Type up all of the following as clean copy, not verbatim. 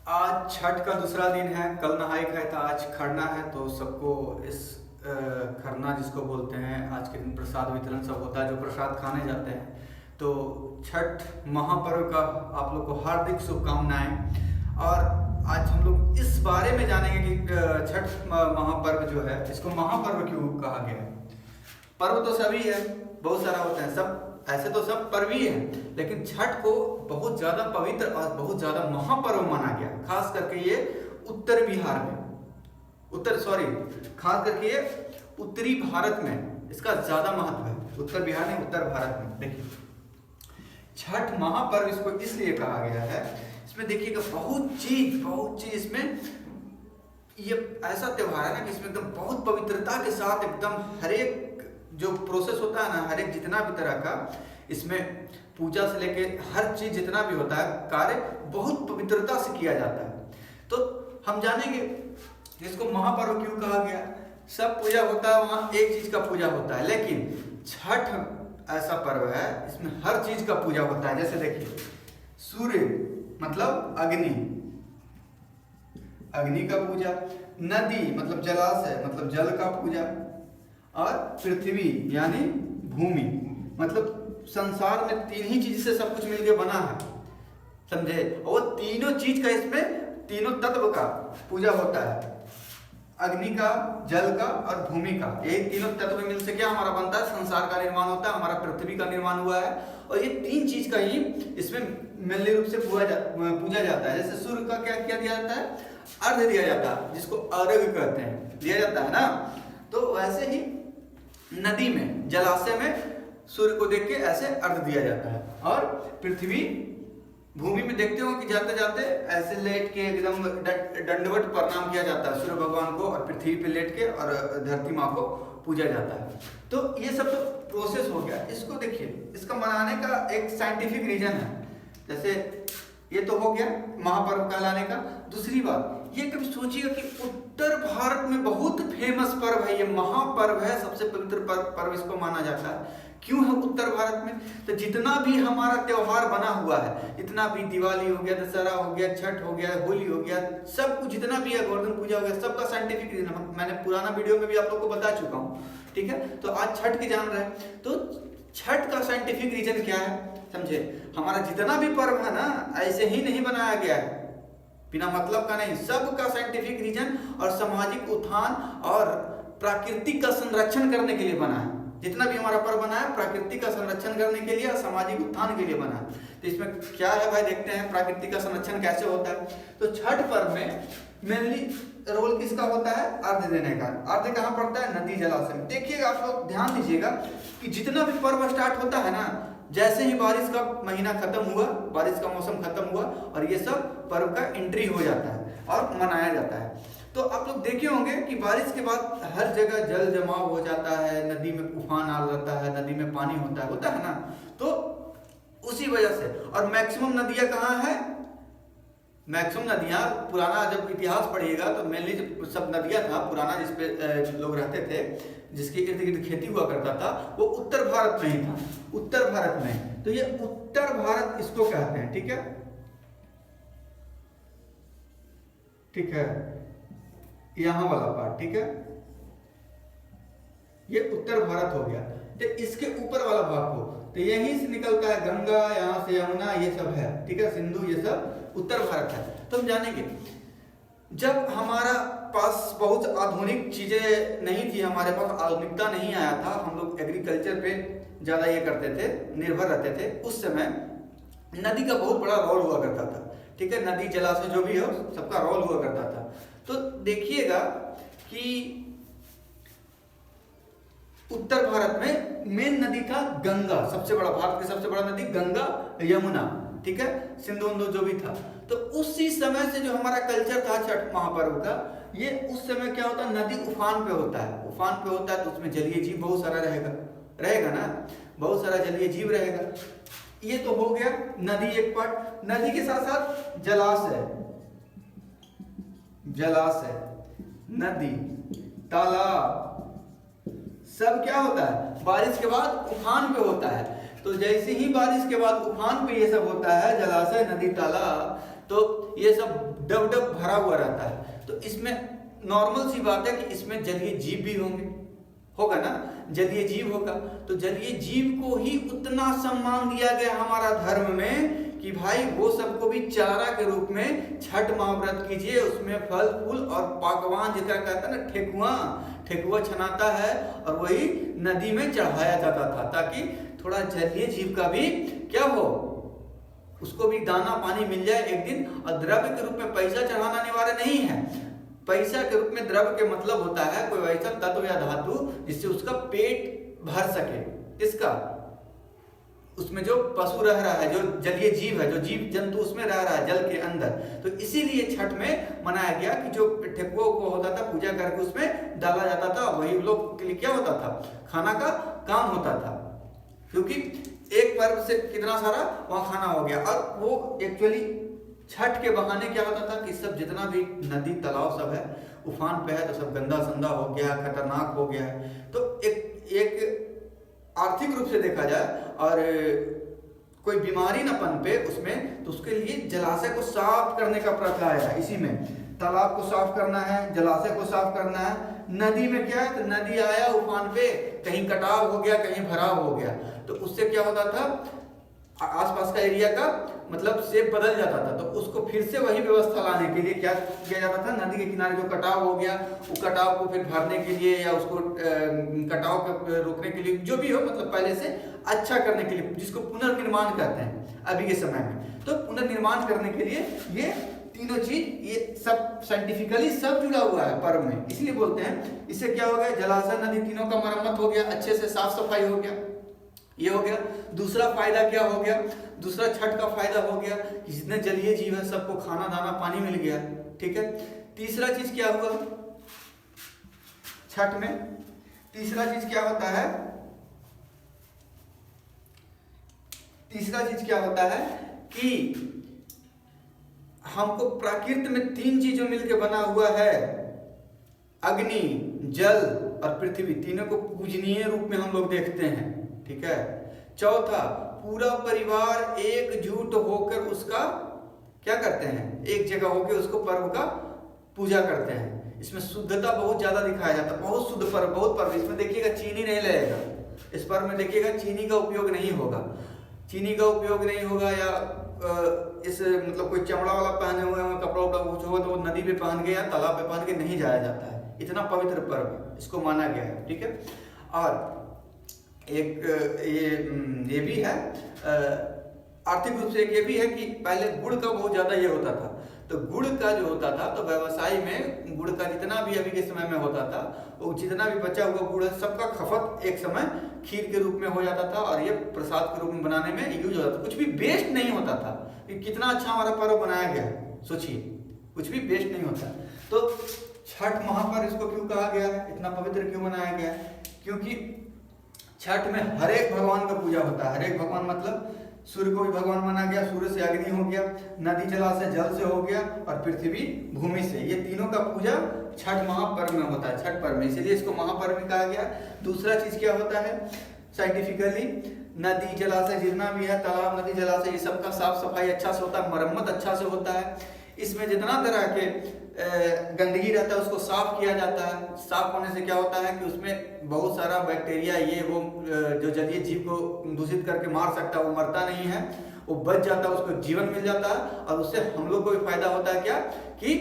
आज छठ का दूसरा दिन है। कल नहाई खाई था, आज खरना है। तो सबको इस खरना जिसको बोलते हैं, आज के दिन प्रसाद वितरण सब होता है, जो प्रसाद खाने जाते हैं। तो छठ महापर्व का आप लोग को हार्दिक शुभकामनाएं। और आज हम लोग इस बारे में जानेंगे कि छठ महापर्व जो है, इसको महापर्व क्यों कहा गया है। पर्व तो सभी है, बहुत सारा होता है, सब ऐसे तो सब पर्व ही है, लेकिन छठ को बहुत ज्यादा पवित्र और बहुत ज्यादा महापर्व माना गया। खास करके ये उत्तर बिहार में, खास करके ये उत्तरी भारत में इसका ज्यादा महत्व है। उत्तर बिहार में, उत्तर भारत में। देखिए, छठ महापर्व इसको इसलिए कहा गया है, इसमें देखिएगा बहुत चीज इसमें, ये ऐसा त्योहार है ना कि इसमें एकदम बहुत पवित्रता के साथ एकदम हर एक जो प्रोसेस होता है ना, हर एक जितना भी तरह का इसमें पूजा से लेके हर चीज जितना भी होता है कार्य बहुत पवित्रता से किया जाता है। तो हम जानेंगे इसको महापर्व क्यों कहा गया। सब पूजा होता है, वहां एक चीज का पूजा होता है, लेकिन छठ ऐसा पर्व है इसमें हर चीज का पूजा होता है। जैसे देखिए, सूर्य मतलब अग्नि का पूजा, नदी मतलब जलाशय मतलब जल का पूजा, और पृथ्वी यानी भूमि मतलब संसार में तीन ही चीज से सब कुछ मिलकर बना है, समझे। और तीनों चीज का इसमें तीनों तत्व का पूजा होता है, अग्नि का, जल का और भूमि का। ये तीनों तत्व मिल से क्या हमारा बनता है, संसार का निर्माण होता है, हमारा पृथ्वी का निर्माण हुआ है। और ये तीन चीज का ही इसमें मिलने रूप से पूजा जाता है। जैसे सूर्य का क्या किया दिया जाता है, अर्घ दिया जाता है, जिसको अर्घ कहते हैं, दिया जाता है ना। तो वैसे ही नदी में, जलाशय में सूर्य को देख के ऐसे अर्घ दिया जाता है। और पृथ्वी भूमि में देखते हो कि जाते जाते ऐसे लेट के एकदम दंडवत प्रणाम किया जाता है सूर्य भगवान को, और पृथ्वी पे लेट के और धरती माँ को पूजा जाता है। तो ये सब तो प्रोसेस हो गया। इसको देखिए, इसका मनाने का एक साइंटिफिक रीजन है। जैसे ये तो हो गया महापर्व कहलाने का। दूसरी बात, ये कभी सोचिएगा कि उत्तर भारत में बहुत फेमस पर्व है, ये महापर्व है, सबसे पवित्र पर्व इसको माना जाता है। क्यों है उत्तर भारत में? तो जितना भी हमारा त्योहार बना हुआ है, जितना भी दिवाली हो गया, दशहरा हो गया, छठ हो गया, होली हो गया, सब कुछ जितना भी है, गोवर्धन पूजा हो गया, सबका साइंटिफिक रीजन मैंने पुराना वीडियो में भी आप लोग को बता चुका हूँ, ठीक है। तो आज छठ की जान रहे हैं, तो छठ का साइंटिफिक रीजन क्या है, समझे। हमारा जितना भी पर्व है ना, ऐसे ही नहीं बनाया गया है, बिना मतलब का नहीं, सबका साइंटिफिक रीजन और सामाजिक उत्थान और प्राकृतिक का संरक्षण करने के लिए बना है। जितना भी हमारा पर्व बना है प्राकृतिक का संरक्षण करने के लिए और सामाजिक उत्थान के लिए बना है। तो इसमें क्या है भाई, देखते हैं प्राकृतिक का संरक्षण कैसे होता है। तो छठ पर्व में मेनली रोल किसका होता है, अर्घ देने का। अर्घ कहाँ पड़ता है, नदी जलाशय में। देखिएगा आप लोग, ध्यान दीजिएगा कि जितना भी पर्व स्टार्ट होता है ना, जैसे ही बारिश का महीना खत्म हुआ, बारिश का मौसम खत्म हुआ, और ये सब पर्व का एंट्री हो जाता है और मनाया जाता है। तो आप लोग देखे होंगे कि बारिश के बाद हर जगह जल जमाव हो जाता है, नदी में उफान आ जाता है, नदी में पानी होता है ना। तो उसी वजह से, और मैक्सिमम नदियां कहाँ है, मैक्सिमम नदियां, पुराना जब इतिहास पढ़िएगा तो मेनली जो सब नदियां था पुराना, जिसपे लोग रहते थे, जिसके इर्द गिर्द खेती हुआ करता था, वो उत्तर भारत में ही था, उत्तर भारत में। तो ये उत्तर भारत इसको कहते हैं, ठीक है, ठीक है, यहां वाला पार्ट, ठीक है, ये उत्तर भारत हो गया। तो इसके ऊपर वाला भाग को, तो यहीं से निकलता है गंगा, यहां से यमुना, ये सब है, ठीक है, सिंधु, ये सब उत्तर भारत है। तो हम जानेंगे, जब हमारा पास बहुत आधुनिक चीजें नहीं थी, हमारे पास आधुनिकता नहीं आया था, हम लोग एग्रीकल्चर पे ज्यादा ये करते थे, निर्भर रहते थे, उस समय नदी का बहुत बड़ा रोल हुआ करता था, ठीक है, नदी जलाशय जो भी हो सबका रोल हुआ करता था। तो देखिएगा कि उत्तर भारत में मेन नदी था गंगा, सबसे बड़ा, भारत की सबसे बड़ा नदी गंगा, यमुना, ठीक है, सिंधु जो भी था। तो उसी समय से जो हमारा कल्चर था छठ महापर्व का, ये उस समय क्या होता है, नदी उफान पे होता है, उफान पे होता है तो उसमें जलीय जीव बहुत सारा रहेगा ना, बहुत सारा जलीय जीव रहेगा। ये तो हो गया नदी एक पार्ट। नदी के साथ साथ जलाशय, नदी, तालाब, सब क्या होता है, बारिश के बाद उफान पे होता है। तो जैसे ही बारिश के बाद उफान पे ये सब होता है, जलाशय, नदी, तालाब, तो ये सब डब डब भरा हुआ रहता है। तो इसमें नॉर्मल सी बात है कि इसमें जलीय जीव भी होगा ना, जलीय जीव होगा। तो जलीय जीव को ही उतना सम्मान दिया गया हमारा धर्म में कि भाई वो सबको भी चारा के रूप में छठ महाव्रत कीजिए, उसमें फल फूल और पकवान जितना कहता है ना, ठेकुआ छनाता है और वही नदी में चढ़ाया जाता था, ताकि थोड़ा जलीय जीव का भी क्या हो, उसको भी दाना पानी मिल जाए एक दिन। और द्रव्य के रूप में पैसा चढ़ाना अनिवार्य नहीं है। पैसा के रूप में द्रव्य के मतलब होता है कोई ऐसा तत्व या धातु जिससे उसका पेट भर सके। किसका? उसमें जो पशु रह रहा है, जो जलीय जीव है, जो जीव जंतु उसमें रह रहा है जल के अंदर। तो इसीलिए छठ में मनाया गया कि जो ठेकुआ को होता था पूजा करके उसमें डाला जाता था, वही लोग के लिए क्या होता था, खाना का काम होता था। क्योंकि एक पर्व से कितना सारा वहाँ खाना हो गया। और वो एक्चुअली छठ के बहाने क्या होता था कि सब जितना भी नदी तालाब सब है उफान पे है, तो सब गंदा संदा हो गया, खतरनाक हो गया है। तो एक आर्थिक रूप से देखा जाए और कोई बीमारी न पनपे उसमें, तो उसके लिए जलाशय को साफ करने का प्रथा आया। इसी में तालाब को साफ करना है, जलाशय को साफ करना है। नदी में क्या है, तो नदी आया उफान पे, कहीं कटाव हो गया, कहीं भराव हो गया, तो उससे क्या होता था, आसपास का एरिया का मतलब शेप बदल जाता था। तो उसको फिर से वही व्यवस्था लाने के लिए क्या किया जाता था, नदी के किनारे जो कटाव हो गया, वो कटाव को फिर भरने के लिए या उसको कटाव को रोकने के लिए, जो भी हो, मतलब पहले से अच्छा करने के लिए, जिसको पुनर्निर्माण कहते हैं अभी के समय में। तो पुनर्निर्माण करने के लिए ये तीनों चीज, ये सब साइंटिफिकली सब जुड़ा हुआ है पर्व में, इसलिए बोलते हैं। इससे क्या हो गया, जलाशय नदी तीनों का मरम्मत हो गया, अच्छे से साफ सफाई हो गया, ये हो गया। दूसरा फायदा क्या हो गया, दूसरा छठ का फायदा हो गया कि जितने जलीय जीव है सबको खाना दाना पानी मिल गया, ठीक है। तीसरा चीज क्या हुआ छठ में, तीसरा चीज क्या होता है, तीसरा चीज क्या होता है कि हमको प्रकृति में तीन चीजों मिलकर बना हुआ है, अग्नि, जल और पृथ्वी, तीनों को पूजनीय रूप में हम लोग देखते हैं, ठीक है। चौथा, पूरा परिवार एकजुट होकर उसका क्या करते हैं, एक जगह होकर उसको पर्व का पूजा करते हैं। इसमें शुद्धता बहुत ज्यादा दिखाया जाता है, बहुत शुद्ध पर्व, बहुत पर्व। इसमें देखिएगा चीनी नहीं लगेगा, इस पर्व में देखिएगा चीनी का उपयोग नहीं होगा, चीनी का उपयोग नहीं होगा। या इस मतलब कोई चमड़ा वाला पहने हुए कपड़ा उपड़ा कुछ होगा तो नदी पे पहन के या तालाब पे पहन के नहीं जाया जाता है। इतना पवित्र पर्व इसको माना गया है, ठीक है। और एक ये भी है आर्थिक रूप से, एक ये भी है कि पहले गुड़ का बहुत ज्यादा ये होता था। तो गुड़ का जो होता था, तो व्यवसाय में गुड़ का जितना भी अभी के समय में होता था, वो जितना भी बचा हुआ गुड़ है सबका खपत एक समय खीर के रूप में हो जाता था और ये प्रसाद के रूप में बनाने में यूज होता था। कुछ भी वेस्ट नहीं होता था। कितना अच्छा हमारा पर्व बनाया गया है, सोचिए, कुछ भी वेस्ट नहीं होता। तो छठ महापर्व इसको क्यों कहा गया है, इतना पवित्र क्यों बनाया गया है? क्योंकि छठ में हर एक भगवान का पूजा होता है। हर एक भगवान मतलब सूर्य को भी भगवान माना गया, सूर्य से अग्नि हो गया, नदी जलाशय जल से हो गया और पृथ्वी भूमि से, ये तीनों का पूजा छठ महापर्व में होता है, छठ पर्व में, इसलिए इसको महापर्व भी कहा गया। दूसरा चीज क्या होता है साइंटिफिकली, नदी जलाशय जितना भी है, तालाब नदी जलाशय, ये सबका साफ सफाई अच्छा से होता है, मरम्मत अच्छा से होता है। इसमें जितना तरह के गंदगी रहता है उसको साफ किया जाता है। साफ होने से क्या होता है कि उसमें बहुत सारा बैक्टीरिया ये वो जो जलीय जीव को दूषित करके मार सकता है वो मरता नहीं है, वो बच जाता है, उसको जीवन मिल जाता है। और उससे हम लोग को भी फायदा होता है क्या कि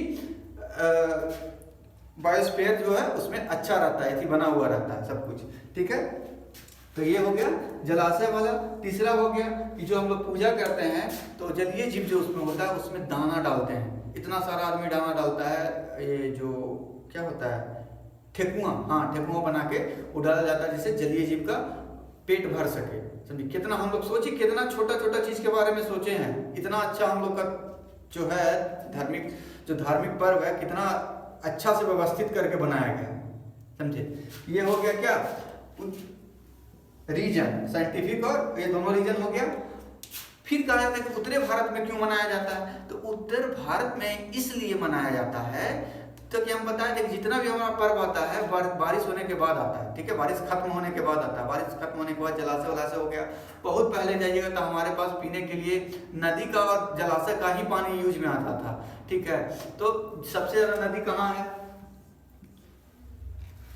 बायोस्फीयर जो है उसमें अच्छा रहता है, बना हुआ रहता है सब कुछ, ठीक है। तो ये हो गया जलाशय वाला। तीसरा हो गया कि जो हम लोग पूजा करते हैं तो जलीय जीव जो उसमें होता है उसमें दाना डालते हैं। इतना सारा आदमी दाना डालता है, ये जो क्या होता है ठेकुआ, हाँ ठेकुआ बना के वो डाला जाता है जिससे जलीय जीव का पेट भर सके। समझिए कितना हम लोग सोचिए, कितना छोटा छोटा चीज के बारे में सोचे हैं। इतना अच्छा हम लोग का जो है धार्मिक पर्व है, कितना अच्छा से व्यवस्थित करके बनाया गया, समझे। ये हो गया क्या रीजन, साइंटिफिक और ये दोनों रीजन हो गया। फिर कहा जाता है कि उत्तरी भारत में क्यों मनाया जाता है, तो उत्तर भारत में इसलिए मनाया जाता है तो कि हम बताए थे कि जितना भी हमारा पर्व आता है बारिश होने के बाद आता है, ठीक है, बारिश खत्म होने के बाद आता है। बारिश खत्म होने के बाद जलाशय वलाशय हो गया, बहुत पहले जाइएगा तो हमारे पास पीने के लिए नदी का और जलाशय का ही पानी यूज में आता था, ठीक है। तो सबसे ज्यादा नदी कहाँ है,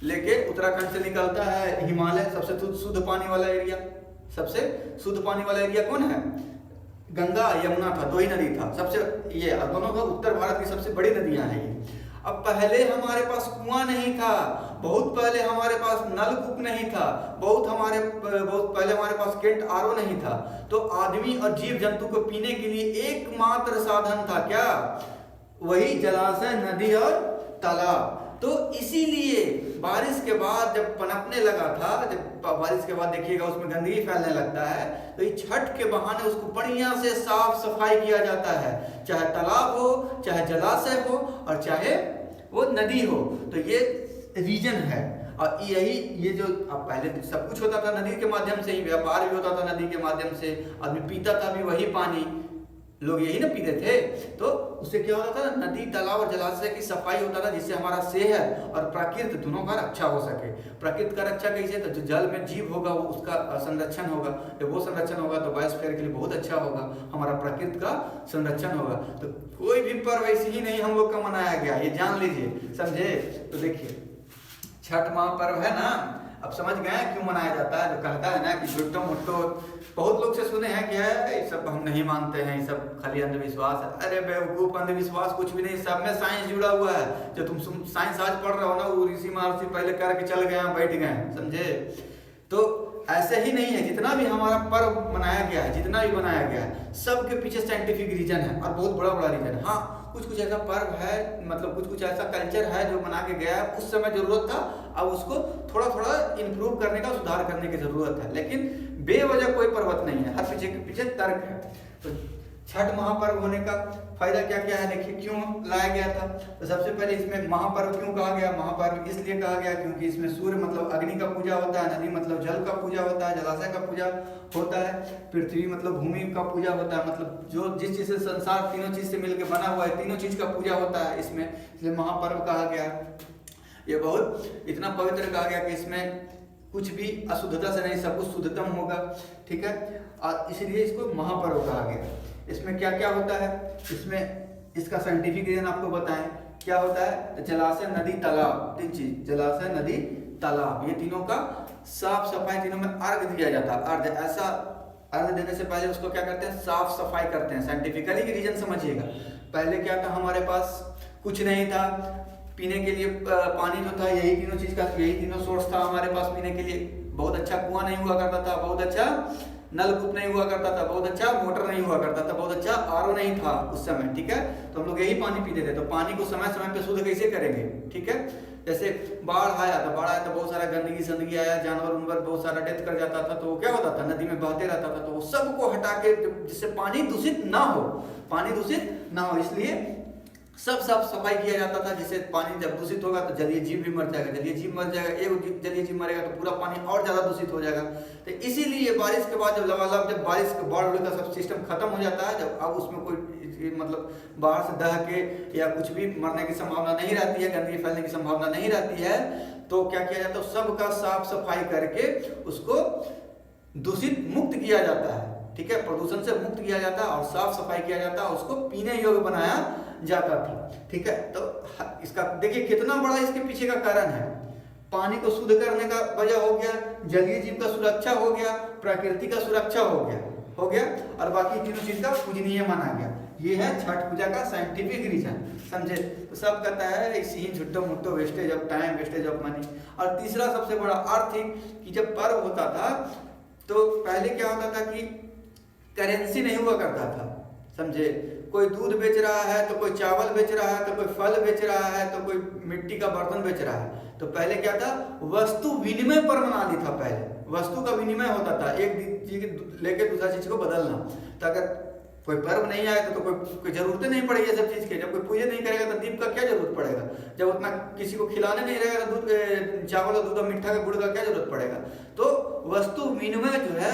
लेके उत्तराखंड से निकलता है हिमालय, सबसे शुद्ध पानी वाला एरिया। सबसे शुद्ध पानी वाला एरिया कौन है, गंगा यमुना था, दो ही नदी था सबसे, ये दोनों का उत्तर भारत की सबसे बड़ी नदियां हैं ये। अब पहले हमारे पास कुआं नहीं था, बहुत पहले हमारे पास नलकूप नहीं था, बहुत पहले हमारे पास केंट आरओ नहीं था। तो आदमी और जीव जंतु को पीने के लिए एकमात्र साधन था क्या, वही जलाशय, नदी और तालाब। तो इसीलिए बारिश के बाद जब पनपने लगा था, जब बारिश के बाद देखिएगा उसमें गंदगी फैलने लगता है, तो ये छठ के बहाने उसको बढ़िया से साफ सफाई किया जाता है, चाहे तालाब हो, चाहे जलाशय हो, और चाहे वो नदी हो। तो ये रीजन है। और यही ये जो अब पहले सब कुछ होता था नदी के माध्यम से ही, व्यापार भी होता था नदी के माध्यम से, आदमी पीता था भी वही पानी, लोग यही ना पीते थे। तो उससे क्या होता था, नदी तालाब और जलाशय की सफाई होता था, जिससे हमारा सेहत और प्रकृति दोनों का रक्षा हो सके। प्रकृति का रक्षा कैसे, तो जो जल में जीव होगा वो उसका संरक्षण होगा, जब वो संरक्षण होगा तो बायोस्फीयर के लिए बहुत अच्छा होगा, हमारा प्रकृति का संरक्षण होगा। तो कोई भी पर्व ऐसे ही नहीं हम लोग का मनाया गया, ये जान लीजिए, समझे। तो देखिए छठ महापर्व है ना, अब समझ गए क्यों मनाया जाता है। जो कहता है ना कि झुट्टो मुट्टो, बहुत लोग से सुने हैं कि है ये सब हम नहीं मानते हैं, ये सब खाली अंधविश्वास है। अरे बेवकूफ, अंधविश्वास कुछ भी नहीं, सब में साइंस जुड़ा हुआ है। जो तुम साइंस आज पढ़ रहे हो ना, वो ऋषि महर्षि पहले करके चल गए, बैठ गए, समझे। तो ऐसे ही नहीं है, जितना भी हमारा पर्व मनाया गया है, जितना भी बनाया गया है, सबके पीछे साइंटिफिक रीजन है, और बहुत बड़ा बड़ा रीजन है। हाँ, कुछ ऐसा पर्व है, मतलब कुछ ऐसा कल्चर है जो बना के गया है, उस समय जरूरत था, अब उसको थोड़ा थोड़ा इंप्रूव करने का, सुधार करने की जरूरत है। लेकिन बेवजह कोई पर्वत नहीं है, हर पीछे के पीछे तर्क है। तो छठ महापर्व होने का फायदा क्या क्या है, देखिए क्यों लाया गया था। तो सबसे पहले इसमें महापर्व क्यों कहा गया, महापर्व इसलिए कहा गया क्योंकि इसमें सूर्य मतलब अग्नि का पूजा होता है, नदी मतलब जल का पूजा होता है, जलाशय का पूजा होता है, पृथ्वी मतलब भूमि का पूजा होता है, मतलब जो जिस चीज से संसार तीनों चीज से मिलकर बना हुआ है, तीनों चीज का पूजा होता है इसमें, इसलिए महापर्व कहा गया। ये बहुत इतना पवित्र कहा गया कि इसमें कुछ भी अशुद्धता से नहीं, सब कुछ शुद्धतम होगा, ठीक है, और इसलिए इसको महापर्व कहा गया। इसमें क्या क्या होता है, इसमें इसका साइंटिफिक रीजन आपको बताएं क्या होता है। जलाशय, नदी, तालाब, तीन चीज, जलाशय, नदी, तालाब, ये तीनों का साफ सफाई, तीनों में अर्घ दिया जाता है। अर्घ, ऐसा अर्घ देने से पहले उसको क्या करते हैं, साफ सफाई करते हैं। साइंटिफिकली रीजन समझिएगा। पहले क्या था, हमारे पास कुछ नहीं था, पीने के लिए पानी जो था यही तीनों चीज का, यही तीनों सोर्स था हमारे पास पीने के लिए। बहुत अच्छा कुआं नहीं हुआ करता था, बहुत अच्छा नलकूप नहीं हुआ करता था, बहुत अच्छा मोटर नहीं हुआ करता था, बहुत अच्छा आरओ नहीं था उस समय, ठीक है। तो हम लोग यही पानी पीते थे। तो पानी को समय समय पे शुद्ध कैसे करेंगे, ठीक है। जैसे बाढ़ आया तो बहुत सारा गंदगी आया, जानवर उनवर बहुत सारा डेथ कर जाता था, तो वो क्या होता था, नदी में बहते रहता था। तो वो सबको हटा के, जिससे पानी दूषित ना हो, पानी दूषित ना हो, इसलिए सब साफ सफाई किया जाता था। जिससे पानी जब दूषित होगा तो जलीय जीव भी मर जाएगा, जलीय जीव मर जाएगा, एक जलीय जीव मरेगा तो पूरा पानी और ज्यादा दूषित हो जाएगा। तो इसीलिए बारिश के बाद जब लबालब जब बारिश के बाढ़ का सब सिस्टम खत्म हो जाता है, जब अब उसमें कोई मतलब बाहर से दह के या कुछ भी मरने की संभावना नहीं रहती है, गंदगी फैलने की संभावना नहीं रहती है, तो क्या किया जाता है, सबका साफ सफाई करके उसको दूषित मुक्त किया जाता है, ठीक है, प्रदूषण से मुक्त किया जाता है और साफ सफाई किया जाता है, उसको पीने योग्य बनाया जाता था, ठीक है। तो इसका देखिए कितना बड़ा इसके पीछे का कारण है। पानी को शुद्ध करने का वजह हो गया, जलीय जीव का सुरक्षा हो गया, प्रकृति का सुरक्षा हो गया, और बाकी तीनों चीज का पूजनीय माना गया। ये है छठ पूजा का साइंटिफिक रीजन, समझे। तो सब कहता है इसी ही झुट्टो मुट्टो, wastage of time, wastage of money. और तीसरा सबसे बड़ा आर्थिक, कि जब पर्व होता था तो पहले क्या होता था कि करेंसी नहीं हुआ करता था, समझे। कोई दूध बेच रहा है तो कोई चावल बेच रहा है, तो कोई फल बेच रहा है, तो कोई मिट्टी का बर्तन बेच रहा है। तो पहले क्या था, वस्तु विनिमय पर प्रणाली था। पहले वस्तु का विनिमय होता था, एक चीज लेके दूसरा चीज को बदलना। तो अगर कोई पर्व नहीं आया तो कोई जरूरत नहीं पड़ेगी सब चीज की। जब कोई पूजा नहीं करेगा तो दीप का क्या जरूरत पड़ेगा, जब उतना किसी को खिलाने नहीं रहेगा तो दूध, चावल और दूध और मिठा का गुड़ का क्या जरूरत पड़ेगा। तो वस्तु विनिमय जो है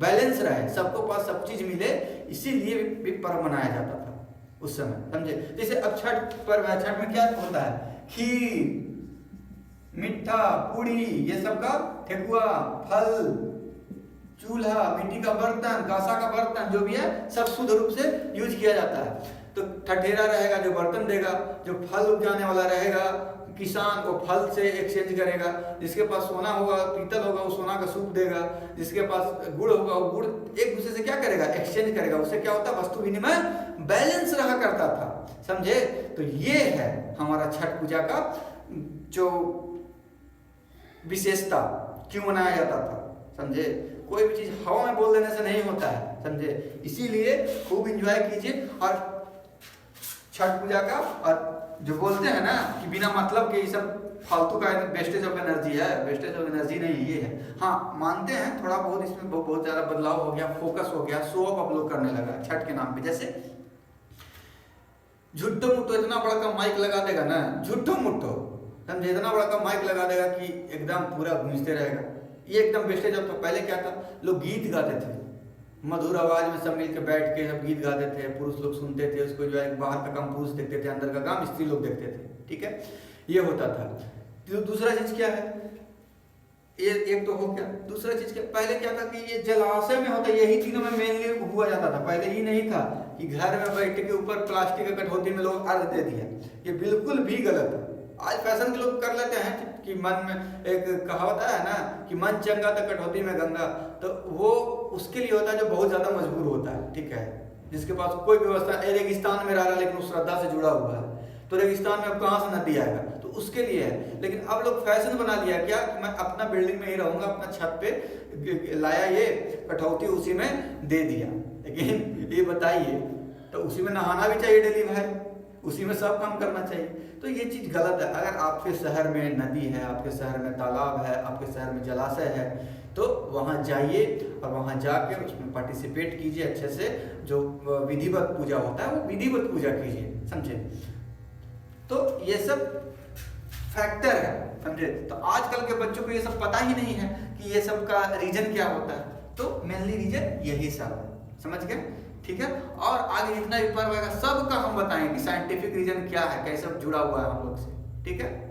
बैलेंस रहे, सबको पास सब चीज मिले, इसीलिए भी पर्व मनाया जाता था उस समय, समझे। जैसे अब छठ पर्व है, छठ में क्या होता है, खीर, मिठा, पूड़ी, ये सब का ठेकुआ, फल, चूल्हा, मिट्टी का बर्तन, कांसा का बर्तन, जो भी है सब शुद्ध रूप से यूज किया जाता है। तो ठठेरा रहेगा जो बर्तन देगा, जो फल उपजाने वाला रहेगा किसान वो फल से एक्सचेंज करेगा, जिसके पास सोना होगा पीतल होगा वो सोना का सूप देगा, जिसके पास गुड़ होगा वो गुड़ एक दूसरे से क्या करेगा, एक्सचेंज करेगा। उससे क्या होता है, वस्तु विनिमय बैलेंस रहा करता था, समझे। तो ये है हमारा छठ पूजा का जो विशेषता, क्यों मनाया जाता था, समझे। कोई भी चीज हवा में बोल देने से नहीं होता है, समझे। इसीलिए खूब एंजॉय कीजिए। और छठ पूजा का और जो बोलते हैं ना कि बिना मतलब के ये सब फालतू का वेस्टेज ऑफ एनर्जी है, वेस्टेज ऑफ एनर्जी नहीं ये है। हाँ मानते हैं थोड़ा बहुत इसमें बहुत ज़्यादा बदलाव हो गया, फोकस हो गया, शो ऑफ आप लोग करने लगा छठ के नाम पे। जैसे झुट्टो मुट्टो इतना बड़ा का माइक लगा देगा ना, झुट्टो मुट्टो समझे, इतना बड़ा का माइक लगा देगा कि एकदम पूरा गूंजते रहेगा, ये एकदम वेस्टेज ऑफ। पहले क्या था, लोग गीत गाते थे, मधुर आवाज में सब मिलकर बैठ के सब गीत गाते थे, पुरुष लोग सुनते थे उसको, जो है बाहर का काम पुरुष देखते थे, अंदर का काम स्त्री लोग देखते थे, ठीक है, ये होता था। तो दूसरा चीज क्या है, ये एक तो हो गया। दूसरा चीज क्या, पहले क्या था कि ये जलाशय में होता, यही तीनों में मेनली हुआ जाता था। पहले ये नहीं था कि घर में बैठ के ऊपर प्लास्टिक का कटौती में लोग अर्घ दे दिया, ये बिल्कुल भी गलत है। आज फैशन के लोग कर लेते हैं कि मन में एक कहावत है ना कि मन चंगा तो कटौती में गंगा, तो वो उसके लिए होता है जो बहुत ज्यादा मजबूर होता है, ठीक है, जिसके पास कोई व्यवस्था, रेगिस्तान में रह रहा है लेकिन उस श्रद्धा से जुड़ा हुआ है, तो रेगिस्तान में अब कहाँ से नदी आएगा, तो उसके लिए है। लेकिन अब लोग फैशन बना लिया क्या कि मैं अपना बिल्डिंग में ही रहूंगा, अपना छत पे लाया ये कटौती उसी में दे दिया। लेकिन ये बताइए, तो उसी में नहाना भी चाहिए डेली भाई, उसी में सब काम करना चाहिए, तो ये चीज गलत है। अगर आपके शहर में नदी है, आपके शहर में तालाब है, आपके शहर में जलाशय है, तो वहाँ जाइए और वहाँ जाके उसमें पार्टिसिपेट कीजिए अच्छे से। जो विधिवत पूजा होता है वो विधिवत पूजा कीजिए, समझे। तो ये सब फैक्टर है, समझे। तो आजकल के बच्चों को ये सब पता ही नहीं है कि ये सब का रीजन क्या होता है, तो मेनली रीजन यही सब है, समझ गए, ठीक है। और आगे जितना भी पर्व आएगा सब का हम बताएंगे साइंटिफिक रीजन क्या है, कैसे जुड़ा हुआ है हम लोग से, ठीक है।